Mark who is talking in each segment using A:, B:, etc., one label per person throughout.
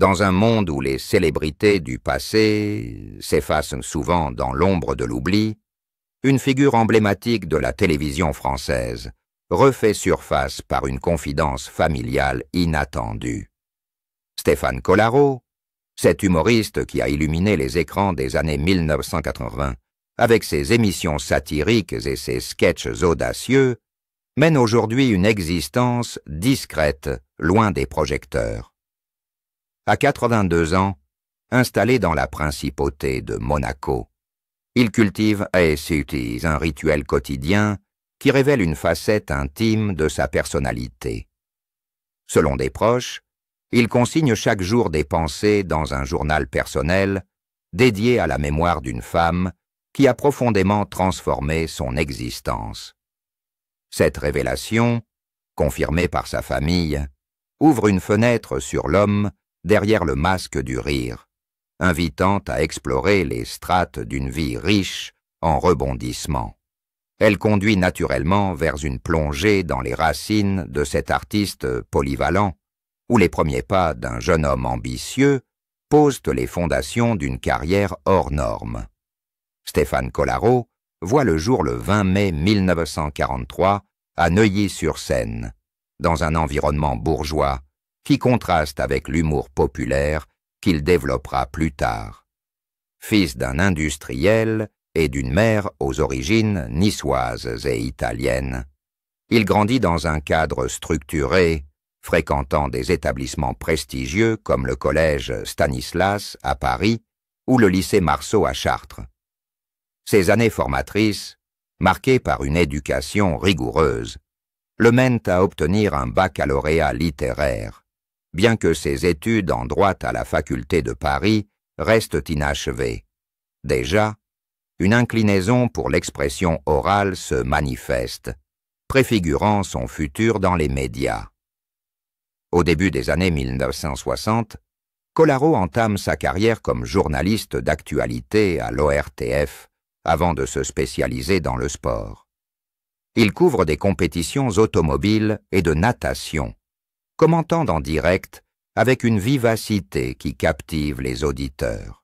A: Dans un monde où les célébrités du passé s'effacent souvent dans l'ombre de l'oubli, une figure emblématique de la télévision française refait surface par une confidence familiale inattendue. Stéphane Collaro, cet humoriste qui a illuminé les écrans des années 1980 avec ses émissions satiriques et ses sketchs audacieux, mène aujourd'hui une existence discrète, loin des projecteurs. À 82 ans, installé dans la principauté de Monaco, il cultive Aesutis, un rituel quotidien qui révèle une facette intime de sa personnalité. Selon des proches, il consigne chaque jour des pensées dans un journal personnel dédié à la mémoire d'une femme qui a profondément transformé son existence. Cette révélation, confirmée par sa famille, ouvre une fenêtre sur l'homme derrière le masque du rire, invitant à explorer les strates d'une vie riche en rebondissements. Elle conduit naturellement vers une plongée dans les racines de cet artiste polyvalent, où les premiers pas d'un jeune homme ambitieux posent les fondations d'une carrière hors norme. Stéphane Collaro voit le jour le 20 mai 1943 à Neuilly-sur-Seine, dans un environnement bourgeois qui contraste avec l'humour populaire qu'il développera plus tard. Fils d'un industriel et d'une mère aux origines niçoises et italiennes, il grandit dans un cadre structuré, fréquentant des établissements prestigieux comme le collège Stanislas à Paris ou le lycée Marceau à Chartres. Ces années formatrices, marquées par une éducation rigoureuse, le mènent à obtenir un baccalauréat littéraire, bien que ses études en droit à la faculté de Paris restent inachevées. Déjà, une inclinaison pour l'expression orale se manifeste, préfigurant son futur dans les médias. Au début des années 1960, Collaro entame sa carrière comme journaliste d'actualité à l'ORTF, avant de se spécialiser dans le sport. Il couvre des compétitions automobiles et de natation, commentant en direct avec une vivacité qui captive les auditeurs.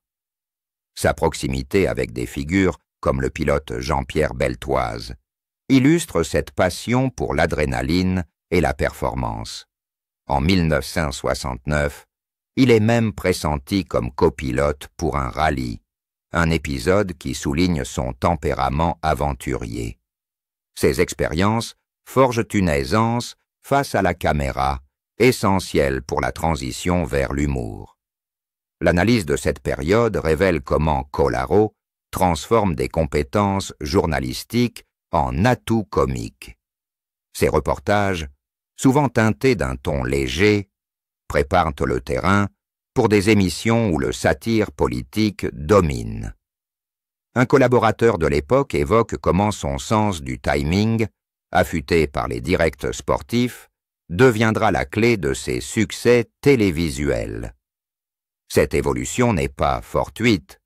A: Sa proximité avec des figures comme le pilote Jean-Pierre Beltoise illustre cette passion pour l'adrénaline et la performance. En 1969, il est même pressenti comme copilote pour un rallye, un épisode qui souligne son tempérament aventurier. Ces expériences forgent une aisance face à la caméra, essentielle pour la transition vers l'humour. L'analyse de cette période révèle comment Collaro transforme des compétences journalistiques en atouts comiques. Ses reportages, souvent teintés d'un ton léger, préparent le terrain pour des émissions où le satire politique domine. Un collaborateur de l'époque évoque comment son sens du timing, affûté par les directs sportifs, deviendra la clé de ses succès télévisuels. Cette évolution n'est pas fortuite.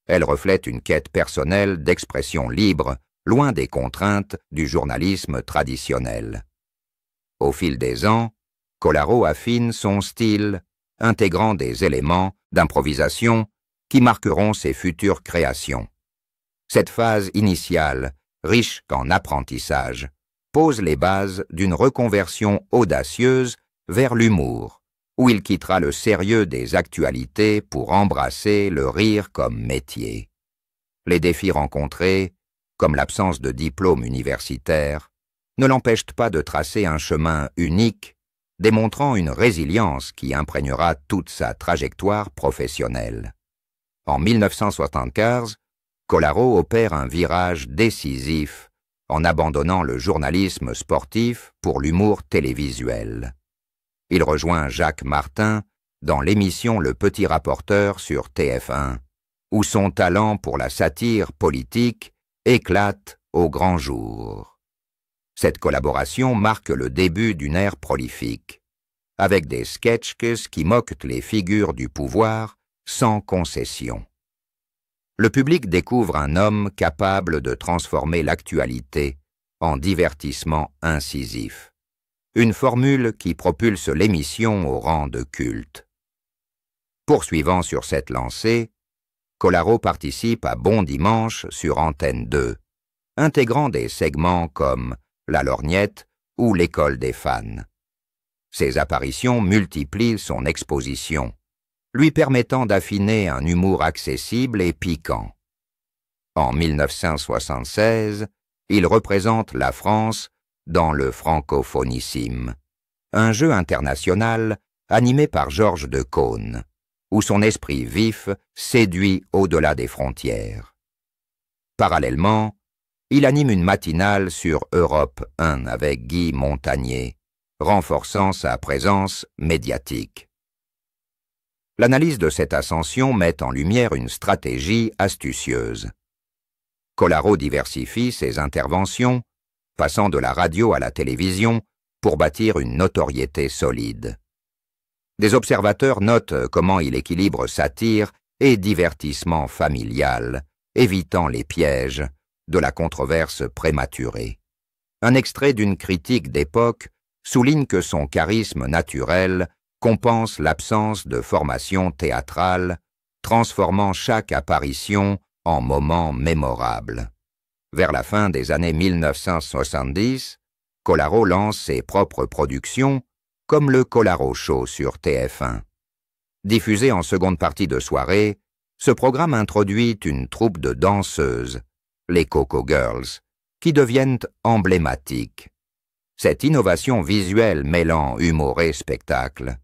A: Elle reflète une quête personnelle d'expression libre, loin des contraintes du journalisme traditionnel. Au fil des ans, Collaro affine son style, intégrant des éléments d'improvisation qui marqueront ses futures créations. Cette phase initiale, riche en apprentissage, pose les bases d'une reconversion audacieuse vers l'humour, où il quittera le sérieux des actualités pour embrasser le rire comme métier. Les défis rencontrés, comme l'absence de diplôme universitaire, ne l'empêchent pas de tracer un chemin unique, démontrant une résilience qui imprégnera toute sa trajectoire professionnelle. En 1975, Collaro opère un virage décisif en abandonnant le journalisme sportif pour l'humour télévisuel. Il rejoint Jacques Martin dans l'émission Le Petit Rapporteur sur TF1, où son talent pour la satire politique éclate au grand jour. Cette collaboration marque le début d'une ère prolifique, avec des sketchs qui moquent les figures du pouvoir sans concession. Le public découvre un homme capable de transformer l'actualité en divertissement incisif, une formule qui propulse l'émission au rang de culte. Poursuivant sur cette lancée, Colaro participe à Bon Dimanche sur Antenne 2, intégrant des segments comme La Lorgnette ou L'École des fans. Ces apparitions multiplient son exposition, lui permettant d'affiner un humour accessible et piquant. En 1976, il représente la France dans le Francophonissime, un jeu international animé par Georges Decaune, où son esprit vif séduit au-delà des frontières. Parallèlement, il anime une matinale sur Europe 1 avec Guy Montagnier, renforçant sa présence médiatique. L'analyse de cette ascension met en lumière une stratégie astucieuse. Colaro diversifie ses interventions, passant de la radio à la télévision pour bâtir une notoriété solide. Des observateurs notent comment il équilibre satire et divertissement familial, évitant les pièges de la controverse prématurée. Un extrait d'une critique d'époque souligne que son charisme naturel compense l'absence de formation théâtrale, transformant chaque apparition en moment mémorable. Vers la fin des années 1970, Colaro lance ses propres productions, comme le Colaro Show sur TF1. Diffusé en seconde partie de soirée, ce programme introduit une troupe de danseuses, les Coco Girls, qui deviennent emblématiques. Cette innovation visuelle mêlant humour et spectacle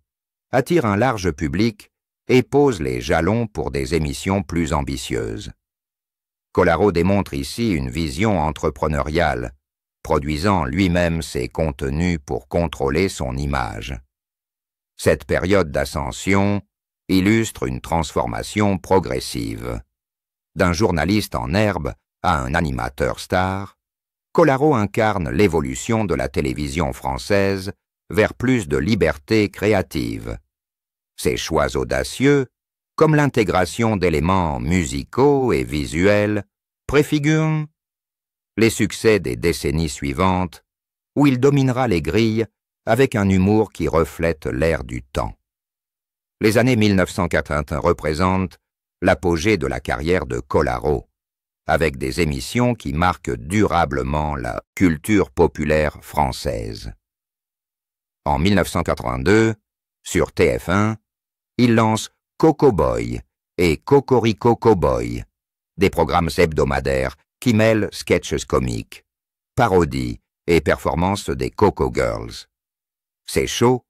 A: attire un large public et pose les jalons pour des émissions plus ambitieuses. Colaro démontre ici une vision entrepreneuriale, produisant lui-même ses contenus pour contrôler son image. Cette période d'ascension illustre une transformation progressive. D'un journaliste en herbe à un animateur star, Colaro incarne l'évolution de la télévision française vers plus de liberté créative. Ses choix audacieux, comme l'intégration d'éléments musicaux et visuels, préfigurent les succès des décennies suivantes, où il dominera les grilles avec un humour qui reflète l'air du temps. Les années 1981 représentent l'apogée de la carrière de Colaro, avec des émissions qui marquent durablement la culture populaire française. En 1982, sur TF1, il lance Coco Boy et Cocorico Cowboy, des programmes hebdomadaires qui mêlent sketches comiques, parodies et performances des Coco Girls. Ces shows,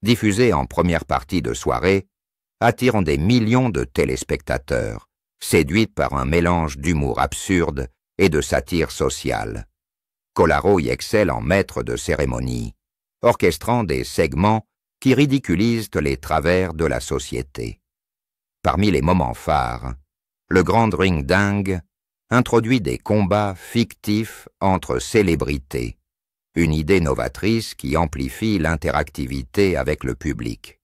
A: diffusés en première partie de soirée, attirent des millions de téléspectateurs, séduits par un mélange d'humour absurde et de satire sociale. Colaro y excelle en maître de cérémonie, orchestrant des segments qui ridiculisent les travers de la société. Parmi les moments phares, le Grand Ring Dingue introduit des combats fictifs entre célébrités, une idée novatrice qui amplifie l'interactivité avec le public.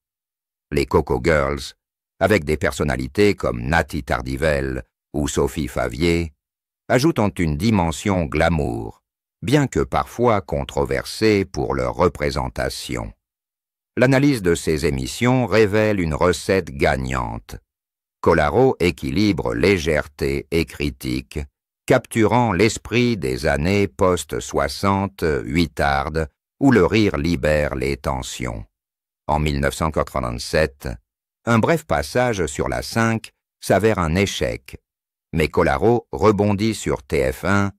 A: Les Coco Girls, avec des personnalités comme Nathy Tardivell ou Sophie Favier, ajoutent une dimension glamour, bien que parfois controversée pour leur représentation. L'analyse de ces émissions révèle une recette gagnante. Colaro équilibre légèreté et critique, capturant l'esprit des années post-60 huitardes où le rire libère les tensions. En 1987, un bref passage sur la 5 s'avère un échec, mais Colaro rebondit sur TF1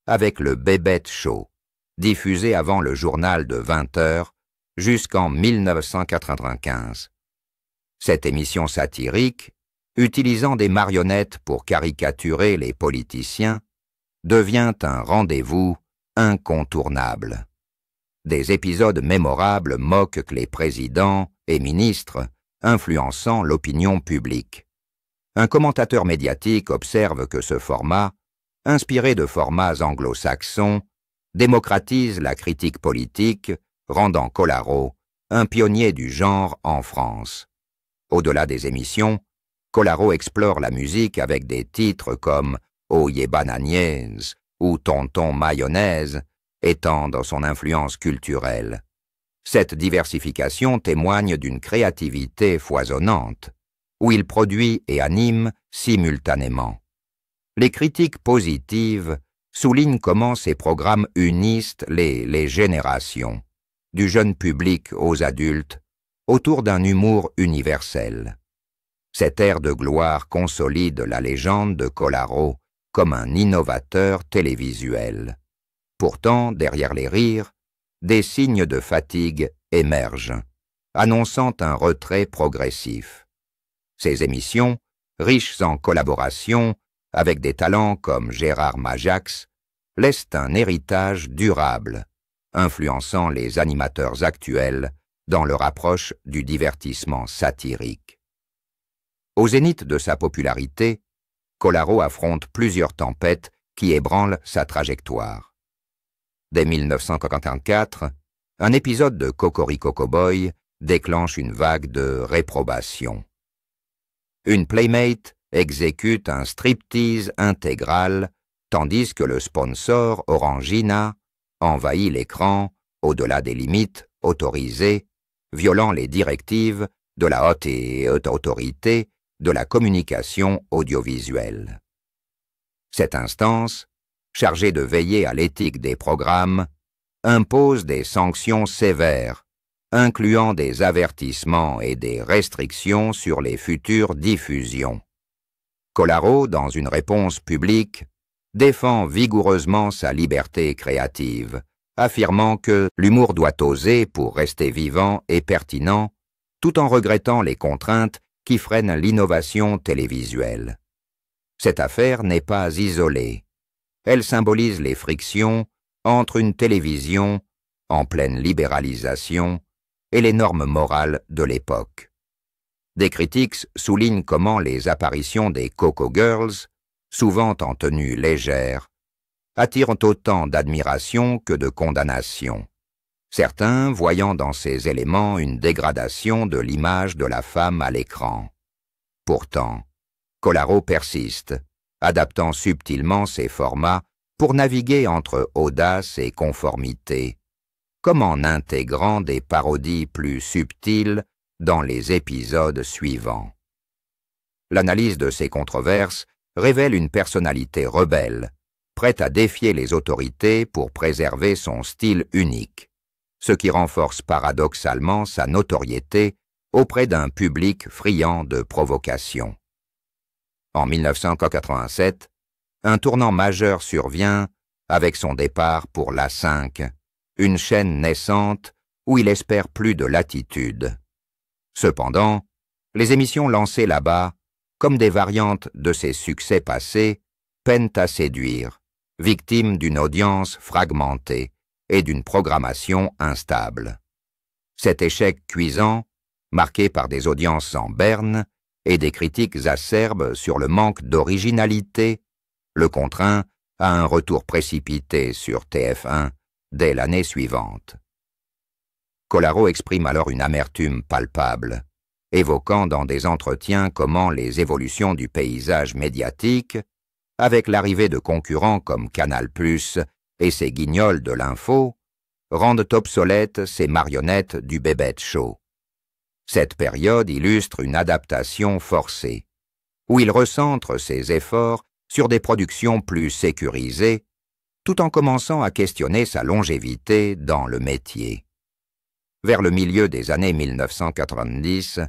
A: avec le Bébête Show, diffusé avant le journal de 20 heures jusqu'en 1995. Cette émission satirique, utilisant des marionnettes pour caricaturer les politiciens, devient un rendez-vous incontournable. Des épisodes mémorables moquent les présidents et ministres, influençant l'opinion publique. Un commentateur médiatique observe que ce format, inspiré de formats anglo-saxons, démocratise la critique politique, rendant Colaro un pionnier du genre en France. Au-delà des émissions, Colaro explore la musique avec des titres comme « Oye Bananiez » ou « Tonton Mayonnaise », étendant son influence culturelle. Cette diversification témoigne d'une créativité foisonnante. où il produit et anime simultanément. Les critiques positives soulignent comment ces programmes unissent les générations, du jeune public aux adultes, autour d'un humour universel. Cette ère de gloire consolide la légende de Kolaro comme un innovateur télévisuel. Pourtant, derrière les rires, des signes de fatigue émergent, annonçant un retrait progressif. Ces émissions, riches en collaborations, avec des talents comme Gérard Majax, laissent un héritage durable, influençant les animateurs actuels dans leur approche du divertissement satirique. Au zénith de sa popularité, Kolaro affronte plusieurs tempêtes qui ébranlent sa trajectoire. Dès 1954, un épisode de Cocorico Cowboy déclenche une vague de réprobation. Une playmate exécute un striptease intégral, tandis que le sponsor Orangina envahit l'écran au-delà des limites autorisées, violant les directives de la haute autorité de la communication audiovisuelle. Cette instance, chargée de veiller à l'éthique des programmes, impose des sanctions sévères, incluant des avertissements et des restrictions sur les futures diffusions. Kolaro, dans une réponse publique, défend vigoureusement sa liberté créative, affirmant que l'humour doit oser pour rester vivant et pertinent, tout en regrettant les contraintes qui freinent l'innovation télévisuelle. Cette affaire n'est pas isolée. Elle symbolise les frictions entre une télévision en pleine libéralisation et les normes morales de l'époque. Des critiques soulignent comment les apparitions des Coco Girls, souvent en tenue légère, attirent autant d'admiration que de condamnation. Certains voyant dans ces éléments une dégradation de l'image de la femme à l'écran. Pourtant, Kolaro persiste, adaptant subtilement ses formats pour naviguer entre audace et conformité, comme en intégrant des parodies plus subtiles dans les épisodes suivants. L'analyse de ces controverses révèle une personnalité rebelle, prête à défier les autorités pour préserver son style unique, ce qui renforce paradoxalement sa notoriété auprès d'un public friand de provocation. En 1987, un tournant majeur survient avec son départ pour l'A5, une chaîne naissante où il espère plus de latitude. Cependant, les émissions lancées là-bas, comme des variantes de ses succès passés, peinent à séduire, victimes d'une audience fragmentée et d'une programmation instable. Cet échec cuisant, marqué par des audiences en berne et des critiques acerbes sur le manque d'originalité, le contraint à un retour précipité sur TF1 dès l'année suivante. Kolaro exprime alors une amertume palpable, évoquant dans des entretiens comment les évolutions du paysage médiatique, avec l'arrivée de concurrents comme Canal+ et ses guignols de l'info, rendent obsolètes ces marionnettes du Bébête Show. Cette période illustre une adaptation forcée, où il recentre ses efforts sur des productions plus sécurisées, tout en commençant à questionner sa longévité dans le métier. Vers le milieu des années 1990,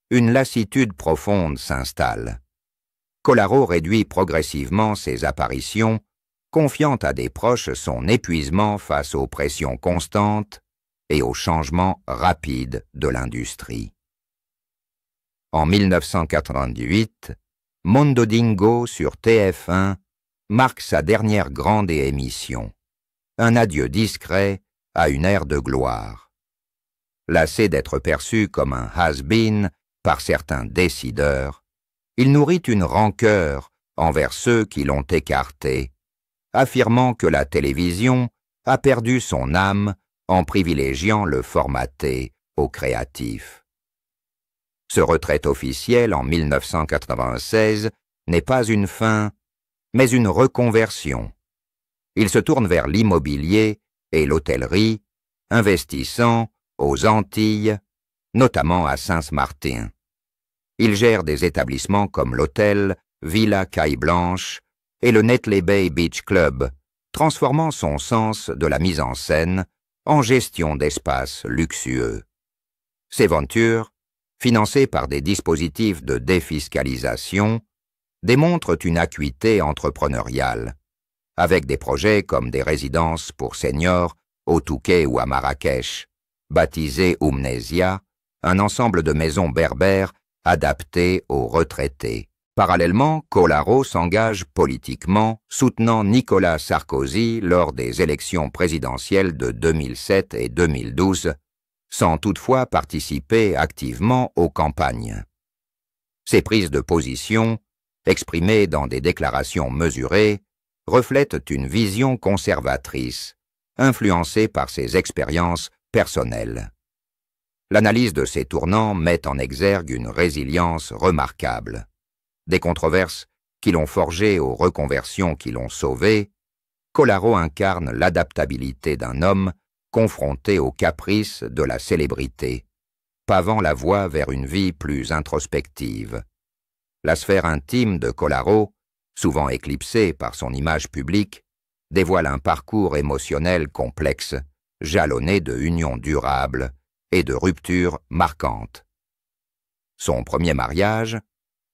A: une lassitude profonde s'installe. Kolaro réduit progressivement ses apparitions, confiant à des proches son épuisement face aux pressions constantes et aux changements rapides de l'industrie. En 1998, Mondo Dingo sur TF1 marque sa dernière grande émission, un adieu discret à une ère de gloire. Lassé d'être perçu comme un has-been par certains décideurs, il nourrit une rancœur envers ceux qui l'ont écarté, affirmant que la télévision a perdu son âme en privilégiant le formaté au créatif. Ce retrait officiel en 1996 n'est pas une fin, mais une reconversion. Il se tourne vers l'immobilier et l'hôtellerie, investissant aux Antilles, notamment à Saint-Martin. Il gère des établissements comme l'hôtel Villa Caille Blanche et le Netley Bay Beach Club, transformant son sens de la mise en scène en gestion d'espaces luxueux. Ces ventures, financées par des dispositifs de défiscalisation, démontrent une acuité entrepreneuriale, avec des projets comme des résidences pour seniors au Touquet ou à Marrakech, baptisées Oumnésia, un ensemble de maisons berbères adaptées aux retraités. Parallèlement, Kolaro s'engage politiquement, soutenant Nicolas Sarkozy lors des élections présidentielles de 2007 et 2012, sans toutefois participer activement aux campagnes. Ces prises de position, exprimées dans des déclarations mesurées, reflètent une vision conservatrice, influencée par ses expériences personnelles. L'analyse de ces tournants met en exergue une résilience remarquable. Des controverses qui l'ont forgé aux reconversions qui l'ont sauvé, Kolaro incarne l'adaptabilité d'un homme confronté aux caprices de la célébrité, pavant la voie vers une vie plus introspective. La sphère intime de Kolaro, souvent éclipsée par son image publique, dévoile un parcours émotionnel complexe, jalonné de unions durables et de ruptures marquantes. Son premier mariage,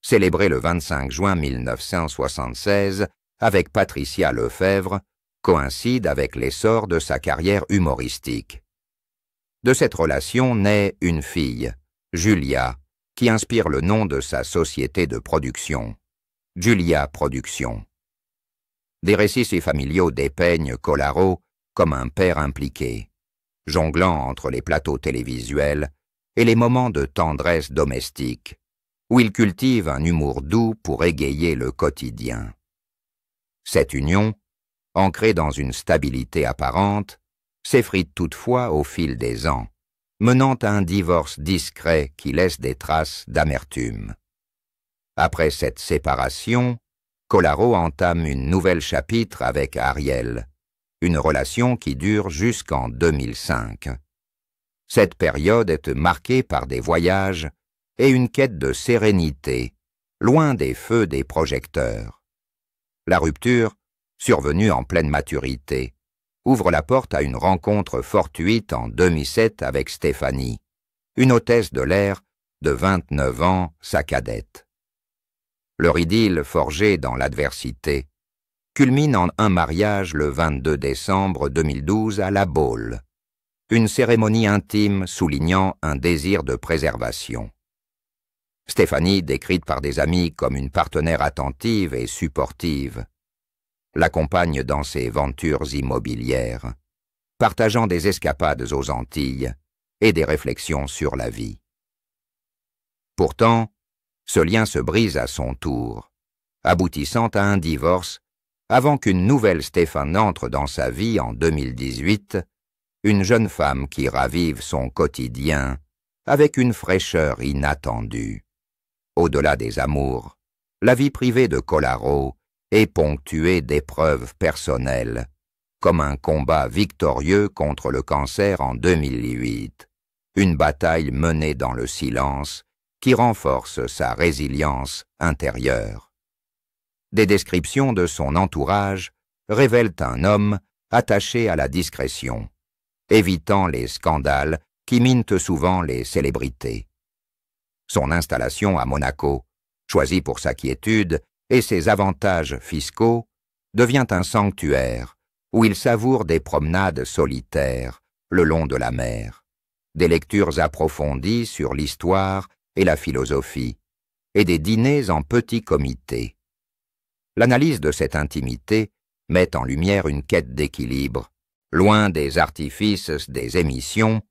A: célébré le 25 juin 1976 avec Patricia Lefebvre, coïncide avec l'essor de sa carrière humoristique. De cette relation naît une fille, Julia, qui inspire le nom de sa société de production, Julia Productions. Des récits familiaux dépeignent Kolaro comme un père impliqué, jonglant entre les plateaux télévisuels et les moments de tendresse domestique, où il cultive un humour doux pour égayer le quotidien. Cette union, ancrée dans une stabilité apparente, s'effrite toutefois au fil des ans, menant à un divorce discret qui laisse des traces d'amertume. Après cette séparation, Kolaro entame une nouvelle chapitre avec Ariel, une relation qui dure jusqu'en 2005. Cette période est marquée par des voyages et une quête de sérénité, loin des feux des projecteurs. La rupture, survenue en pleine maturité, ouvre la porte à une rencontre fortuite en 2007 avec Stéphanie, une hôtesse de l'air de 29 ans, sa cadette. Leur idylle forgée dans l'adversité culmine en un mariage le 22 décembre 2012 à La Baule, une cérémonie intime soulignant un désir de préservation. Stéphanie, décrite par des amis comme une partenaire attentive et supportive, l'accompagne dans ses aventures immobilières, partageant des escapades aux Antilles et des réflexions sur la vie. Pourtant, ce lien se brise à son tour, aboutissant à un divorce avant qu'une nouvelle Stéphane n'entre dans sa vie en 2018, une jeune femme qui ravive son quotidien avec une fraîcheur inattendue. Au-delà des amours, la vie privée de Kolaro est ponctuée d'épreuves personnelles, comme un combat victorieux contre le cancer en 2008, une bataille menée dans le silence qui renforce sa résilience intérieure. Des descriptions de son entourage révèlent un homme attaché à la discrétion, évitant les scandales qui minent souvent les célébrités. Son installation à Monaco, choisie pour sa quiétude et ses avantages fiscaux, devient un sanctuaire où il savoure des promenades solitaires le long de la mer, des lectures approfondies sur l'histoire et la philosophie, et des dîners en petit comité. L'analyse de cette intimité met en lumière une quête d'équilibre. Loin des artifices des émissions,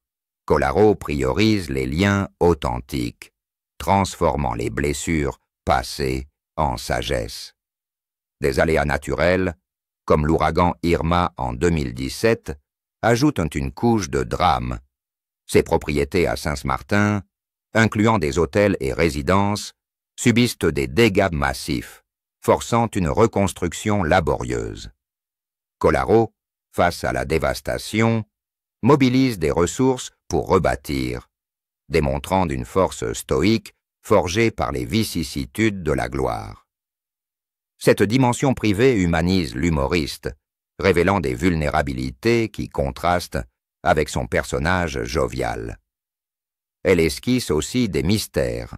A: Kolaro priorise les liens authentiques, transformant les blessures passées en sagesse. Des aléas naturels, comme l'ouragan Irma en 2017, ajoutent une couche de drame. Ses propriétés à Saint-Martin, incluant des hôtels et résidences, subissent des dégâts massifs, forçant une reconstruction laborieuse. Kolaro, face à la dévastation, mobilise des ressources pour rebâtir, démontrant d'une force stoïque forgé par les vicissitudes de la gloire. Cette dimension privée humanise l'humoriste, révélant des vulnérabilités qui contrastent avec son personnage jovial. Elle esquisse aussi des mystères,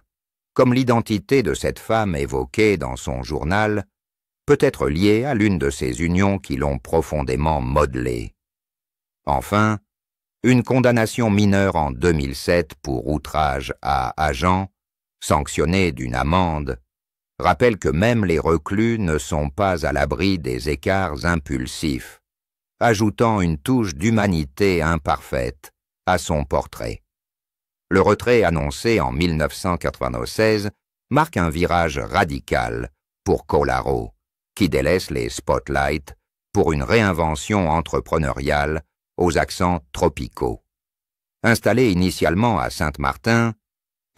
A: comme l'identité de cette femme évoquée dans son journal, peut être liée à l'une de ces unions qui l'ont profondément modelée. Enfin, une condamnation mineure en 2007 pour outrage à agent, sanctionnée d'une amende, rappelle que même les reclus ne sont pas à l'abri des écarts impulsifs, ajoutant une touche d'humanité imparfaite à son portrait. Le retrait annoncé en 1996 marque un virage radical pour Kolaro, qui délaisse les spotlights pour une réinvention entrepreneuriale aux accents tropicaux. Installé initialement à Saint-Martin,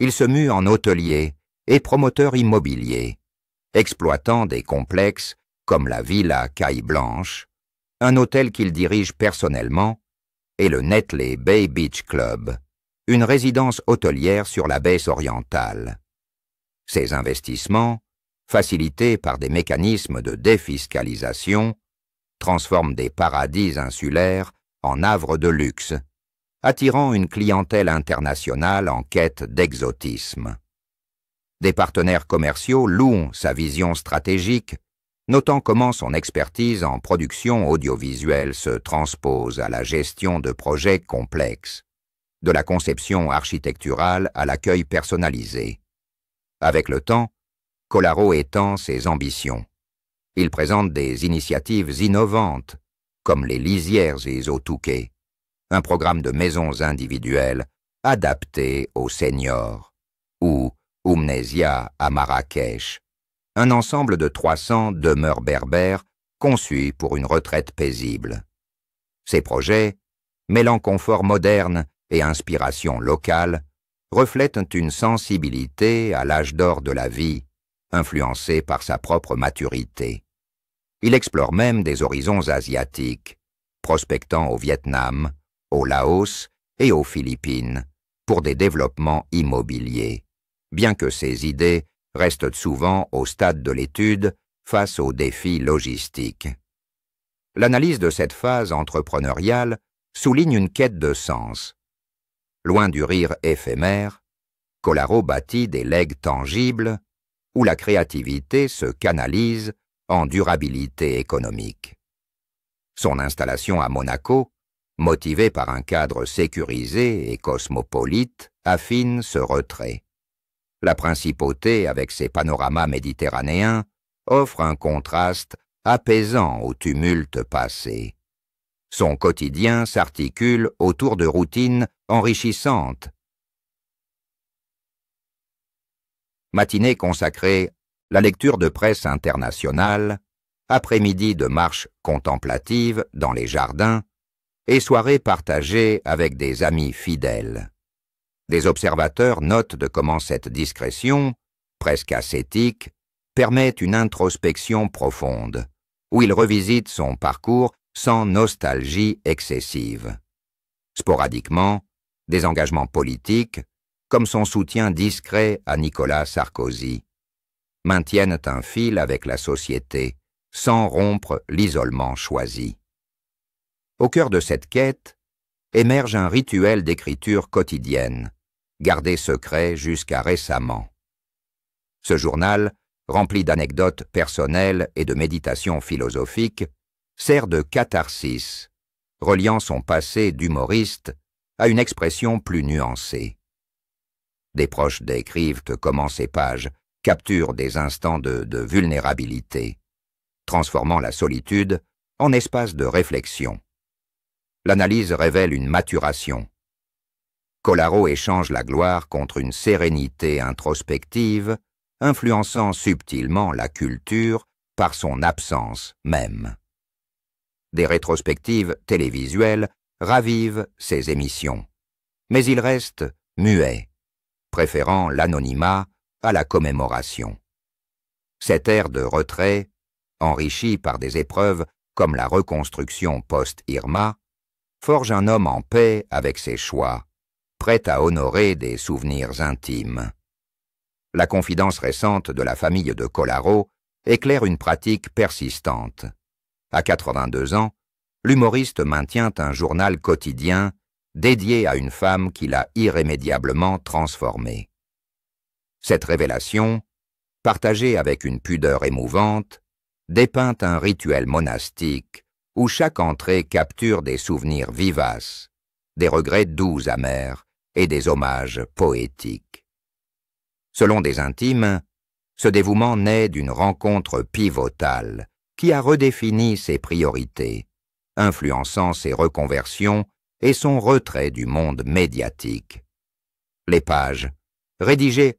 A: il se mue en hôtelier et promoteur immobilier, exploitant des complexes comme la Villa Caille Blanche, un hôtel qu'il dirige personnellement, et le Netley Bay Beach Club, une résidence hôtelière sur la baie orientale. Ces investissements, facilités par des mécanismes de défiscalisation, transforment des paradis insulaires en havres de luxe, attirant une clientèle internationale en quête d'exotisme. Des partenaires commerciaux louent sa vision stratégique, notant comment son expertise en production audiovisuelle se transpose à la gestion de projets complexes, de la conception architecturale à l'accueil personnalisé. Avec le temps, Kolaro étend ses ambitions. Il présente des initiatives innovantes, comme les lisières et Zotouké, un programme de maisons individuelles adapté aux seniors, ou Oumnesia à Marrakech, un ensemble de 300 demeures berbères conçues pour une retraite paisible. Ces projets, mêlant confort moderne et inspiration locale, reflètent une sensibilité à l'âge d'or de la vie, influencée par sa propre maturité. Il explore même des horizons asiatiques, prospectant au Vietnam, au Laos et aux Philippines, pour des développements immobiliers, bien que ses idées restent souvent au stade de l'étude face aux défis logistiques. L'analyse de cette phase entrepreneuriale souligne une quête de sens. Loin du rire éphémère, Kolaro bâtit des legs tangibles où la créativité se canalise en durabilité économique. Son installation à Monaco, motivée par un cadre sécurisé et cosmopolite, affine ce retrait. La principauté, avec ses panoramas méditerranéens, offre un contraste apaisant au tumulte passé. Son quotidien s'articule autour de routines enrichissantes. Matinée consacrée la lecture de presse internationale, après-midi de marche contemplative dans les jardins et soirée partagée avec des amis fidèles. Des observateurs notent de comment cette discrétion, presque ascétique, permet une introspection profonde, où il revisite son parcours sans nostalgie excessive. Sporadiquement, des engagements politiques, comme son soutien discret à Nicolas Sarkozy, maintiennent un fil avec la société, sans rompre l'isolement choisi. Au cœur de cette quête émerge un rituel d'écriture quotidienne, gardé secret jusqu'à récemment. Ce journal, rempli d'anecdotes personnelles et de méditations philosophiques, sert de catharsis, reliant son passé d'humoriste à une expression plus nuancée. Des proches décrivent comment ces pages capturent des instants de vulnérabilité, transformant la solitude en espace de réflexion. L'analyse révèle une maturation. Kolaro échange la gloire contre une sérénité introspective, influençant subtilement la culture par son absence même. Des rétrospectives télévisuelles ravivent ses émissions, mais il reste muet, préférant l'anonymat à la commémoration. Cet air de retrait, enrichi par des épreuves comme la reconstruction post-Irma, forge un homme en paix avec ses choix, prêt à honorer des souvenirs intimes. La confidence récente de la famille de Collaro éclaire une pratique persistante. À 82 ans, l'humoriste maintient un journal quotidien dédié à une femme qu'il a irrémédiablement transformée. Cette révélation, partagée avec une pudeur émouvante, dépeint un rituel monastique où chaque entrée capture des souvenirs vivaces, des regrets doux amers et des hommages poétiques. Selon des intimes, ce dévouement naît d'une rencontre pivotale qui a redéfini ses priorités, influençant ses reconversions et son retrait du monde médiatique. Les pages, rédigées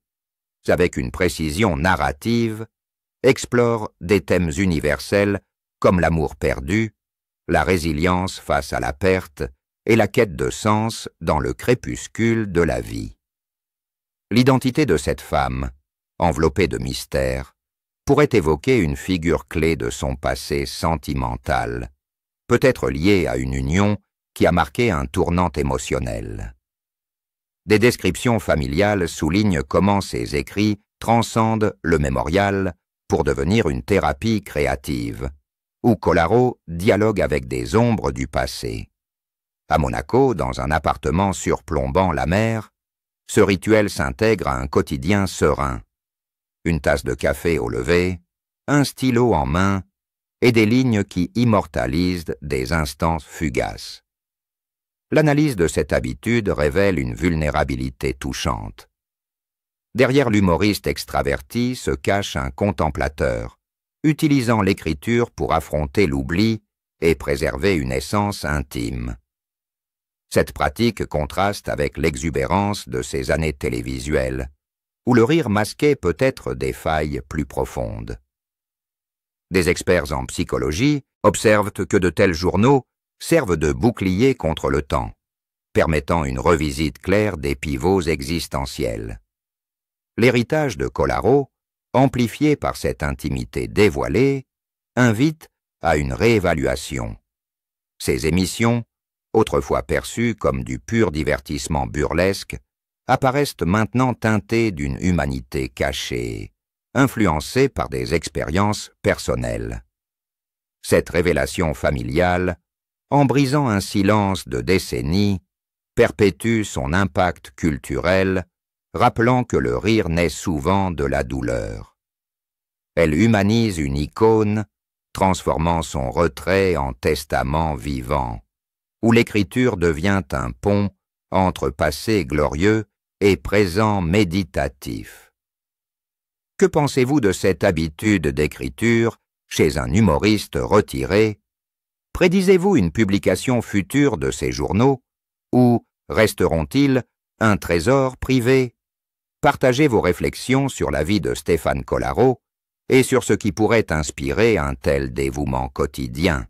A: avec une précision narrative, explorent des thèmes universels comme l'amour perdu, la résilience face à la perte et la quête de sens dans le crépuscule de la vie. L'identité de cette femme, enveloppée de mystère, pourrait évoquer une figure clé de son passé sentimental, peut-être liée à une union qui a marqué un tournant émotionnel. Des descriptions familiales soulignent comment ces écrits transcendent le mémorial pour devenir une thérapie créative, où Collaro dialogue avec des ombres du passé. À Monaco, dans un appartement surplombant la mer, ce rituel s'intègre à un quotidien serein. Une tasse de café au lever, un stylo en main et des lignes qui immortalisent des instants fugaces. L'analyse de cette habitude révèle une vulnérabilité touchante. Derrière l'humoriste extraverti se cache un contemplateur, utilisant l'écriture pour affronter l'oubli et préserver une essence intime. Cette pratique contraste avec l'exubérance de ces années télévisuelles, où le rire masquait peut-être des failles plus profondes. Des experts en psychologie observent que de tels journaux servent de bouclier contre le temps, permettant une revisite claire des pivots existentiels. L'héritage de Collaro, amplifié par cette intimité dévoilée, invite à une réévaluation. Ces émissions, autrefois perçues comme du pur divertissement burlesque, apparaissent maintenant teintées d'une humanité cachée, influencée par des expériences personnelles. Cette révélation familiale, en brisant un silence de décennies, perpétue son impact culturel, rappelant que le rire naît souvent de la douleur. Elle humanise une icône, transformant son retrait en testament vivant, où l'écriture devient un pont entre passé glorieux et présent méditatif. Que pensez-vous de cette habitude d'écriture chez un humoriste retiré? Prédisez-vous une publication future de ces journaux, ou resteront-ils un trésor privé? Partagez vos réflexions sur la vie de Stéphane Collaro et sur ce qui pourrait inspirer un tel dévouement quotidien.